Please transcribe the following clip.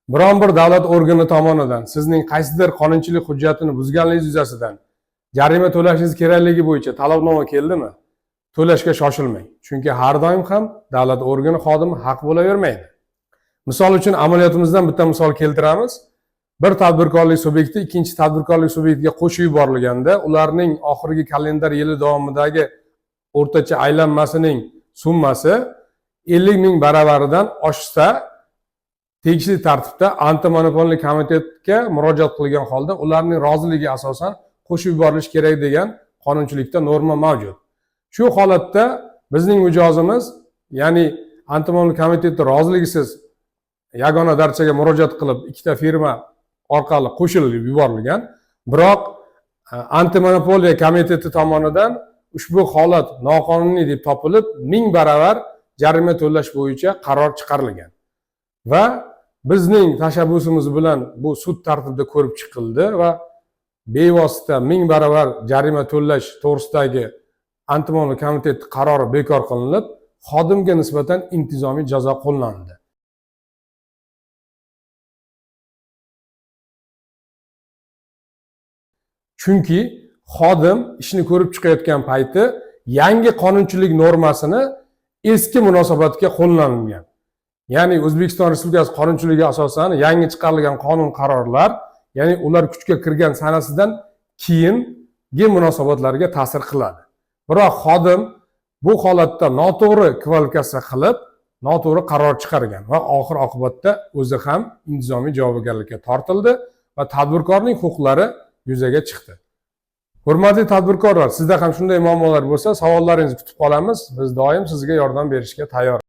biron bir davlat organi tomonidan sizning qaysidir qonunchilik hujjatini buzganligingiz yuzasidan jarima to'lashingiz kerakligi bo'yicha talabnoma keldimi? To'lashga shoshilmang. Chunki har doim ham davlat organi xodimi haq bo'lavermaydi. Misol uchun amaliyotimizdan bitta misol keltiramiz. Bir tadbirkorlik subyekti ikkinchi tadbirkorlik subyektiga qo'shib yuborilganda, ularning oxirgi kalendar yili davomidagi o'rtacha aylanmasining summasi 50 ming baravaridan oshsa, tegishli tartibda antimonopoliya komitetiga murojaat qilgan holda ularning roziligi asosan qo'shib yuborilishi kerak degan qonunchilikda norma mavjud. Shu holatda bizning mijozimiz, ya'ni antimonopoliya komiteti roziligisiz yagona darchaga murojaat qilib, ikkita firma orqali qo'shilib yuborilgan. Biroq antimonopoliya komiteti tomonidan ushbu holat noqonuniy deb topilib, 1000 baravar jarima to'lash bo'yicha qaror chiqarilgan. Va bizning tashabbusimiz bilan bu sud tartibida ko'rib chiqildi va bevosita 1000 baravar jarima to'lash to'g'risidagi antimonopoliya komiteti qarori bekor qilinib, xodimga nisbatan intizomiy jazo qo'llanildi. Chunki xodim ishni ko'rib chiqayotgan payti yangi qonunchilik normasini eski munosabatga qo'llanilgan. Ya'ni O'zbekiston Respublikasi qonunchiligiga asosan yangi chiqarilgan qonun qarorlar, ya'ni ular kuchga kirgan sanasidan keyingi munosabatlarga ta'sir qiladi. Biroq xodim bu holatda noto'g'ri kvalifikatsiya qilib, noto'g'ri qaror chiqargan va oxir oqibatda o'zi ham intizomiy javobgarlikka tortildi va tadbirkorning huquqlari yuzaga chiqdi. Hurmatli tadbirkorlar, sizda ham shunday muammolar bo'lsa, savollaringizni kutib qolamiz. Biz doim sizga yordam berishga tayyor.